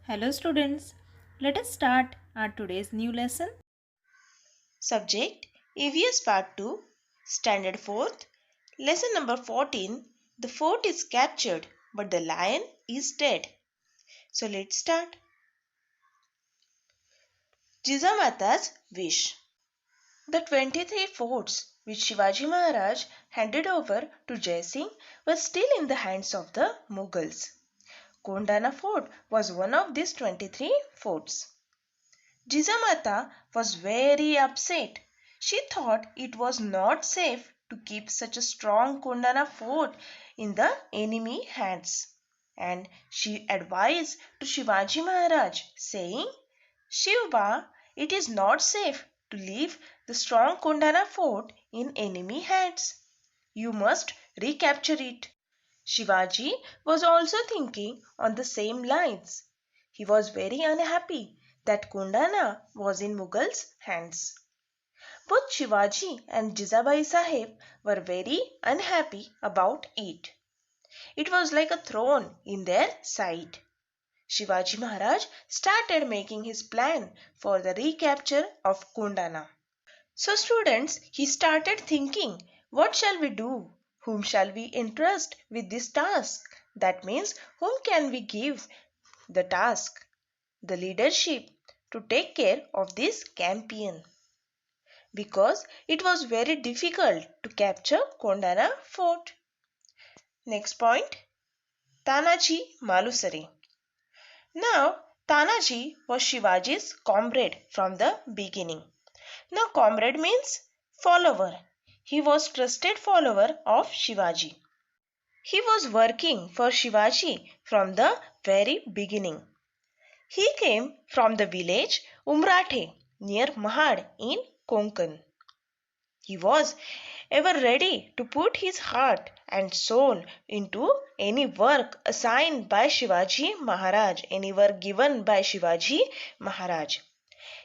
Hello students, let us start our today's new lesson. Subject EVS Part 2, Standard 4th, Lesson number 14. The fort is captured, but the lion is dead. So let's start. Jijamata's wish. The 23 forts which Shivaji Maharaj handed over to Jai Singh were still in the hands of the Mughals. Kondana Fort was one of these 23 forts. Jijamata was very upset. She thought it was not safe to keep such a strong Kondana fort in the enemy hands. And she advised to Shivaji Maharaj, saying, Shiva, it is not safe to leave the strong Kondana fort in enemy hands. You must recapture it. Shivaji was also thinking on the same lines. He was very unhappy that Kundana was in Mughals' hands. Both Shivaji and Jizabai Sahib were very unhappy about it. It was like a thorn in their side. Shivaji Maharaj started making his plan for the recapture of Kundana. So students, he started thinking, what shall we do? Whom shall we entrust with this task? That means, whom can we give the task, the leadership to take care of this campaign? Because it was very difficult to capture Kondana fort. Next point, Tanaji Malusare. Now, Tanaji was Shivaji's comrade from the beginning. Now, comrade means follower. He was trusted follower of Shivaji. He was working for Shivaji from the very beginning. He came from the village Umrate near Mahad in Konkan. He was ever ready to put his heart and soul into any work assigned by Shivaji Maharaj, any work given by Shivaji Maharaj.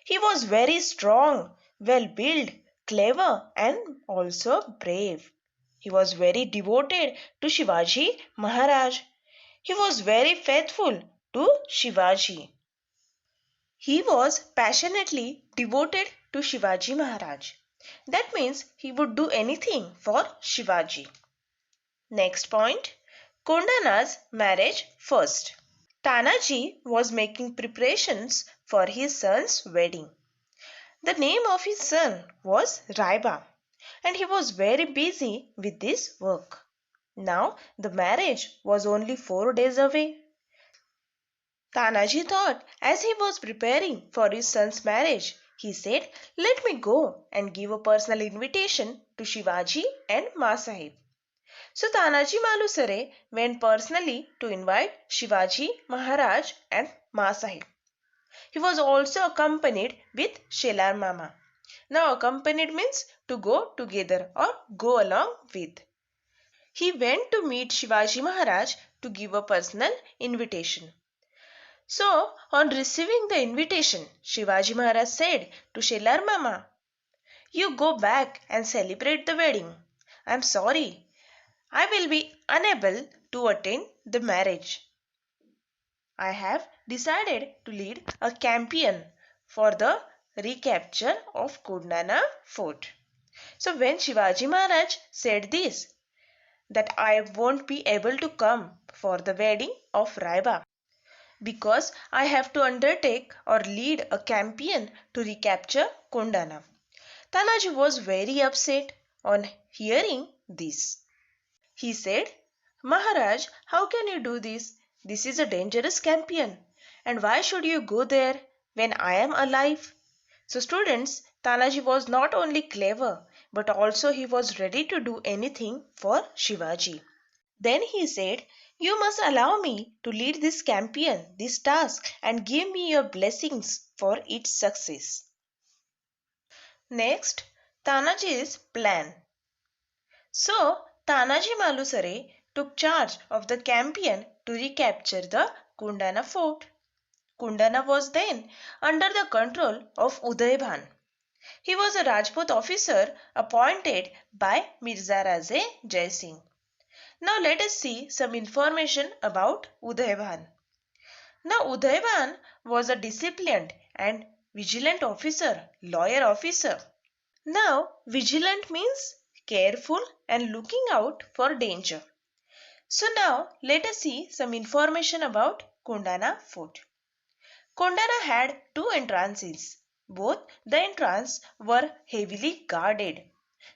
He was very strong, well built, clever, and also brave. He was very devoted to Shivaji Maharaj. He was very faithful to Shivaji. He was passionately devoted to Shivaji Maharaj. That means he would do anything for Shivaji. Next point, Kondana's marriage first. Tanaji was making preparations for his son's wedding. The name of his son was Raiba, and he was very busy with this work. Now the marriage was only 4 days away. Tanaji thought as he was preparing for his son's marriage, he said, Let me go and give a personal invitation to Shivaji and Masahib. So Tanaji Malusare went personally to invite Shivaji Maharaj and Masahib. He was also accompanied with Shelar Mama. Now accompanied means to go together or go along with. He went to meet Shivaji Maharaj to give a personal invitation. So, on receiving the invitation, Shivaji Maharaj said to Shelar Mama, You go back and celebrate the wedding. I am sorry, I will be unable to attend the marriage. I have decided to lead a campaign for the recapture of Kundana fort. So when Shivaji Maharaj said this, that I won't be able to come for the wedding of Raiba because I have to undertake or lead a campaign to recapture Kundana. Tanaji was very upset on hearing this. He said, Maharaj, how can you do this? This is a dangerous campaign. And why should you go there when I am alive? So students, Tanaji was not only clever, but also he was ready to do anything for Shivaji. Then he said, You must allow me to lead this campaign, this task, and give me your blessings for its success. Next, Tanaji's plan. So, Tanaji Malusare took charge of the campaign to recapture the Kundana fort. Kundana was then under the control of Udaybhan. He was a Rajput officer appointed by Mirza Raje Jai Singh. Now let us see some information about Udaybhan. Now Udayban was a disciplined and vigilant officer, lawyer officer. Now vigilant means careful and looking out for danger. So now let us see some information about Kondana Fort. Kondana had two entrances. Both the entrances were heavily guarded,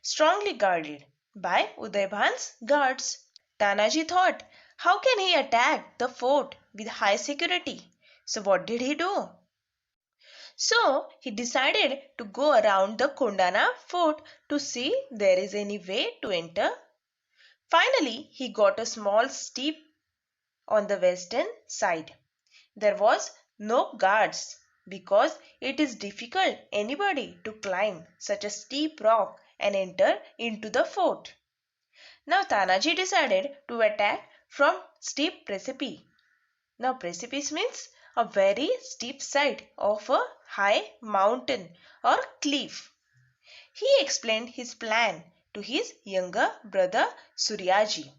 strongly guarded by Udayban's guards. Tanaji thought, how can he attack the fort with high security? So what did he do? So he decided to go around the Kondana fort to see there is any way to enter. Finally, he got a small steep on the western side. There was no guards because it is difficult anybody to climb such a steep rock and enter into the fort. Now Tanaji decided to attack from steep precipice. Now precipice means a very steep side of a high mountain or cliff. He explained his plan to his younger brother Suryaji.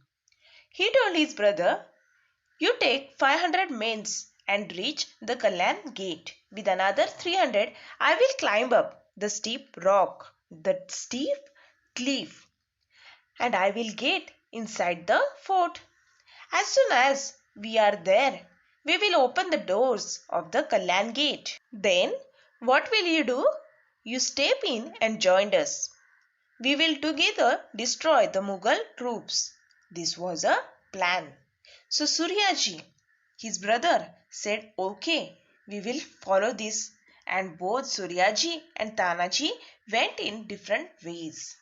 He told his brother, you take 500 men and reach the Kalyan gate. With another 300, I will climb up the steep rock, the steep cliff, and I will get inside the fort. As soon as we are there, we will open the doors of the Kalyan gate. Then, what will you do? You step in and join us. We will together destroy the Mughal troops. This was a plan. So Suryaji, his brother, said, okay, we will follow this. And both Suryaji and Tanaji went in different ways.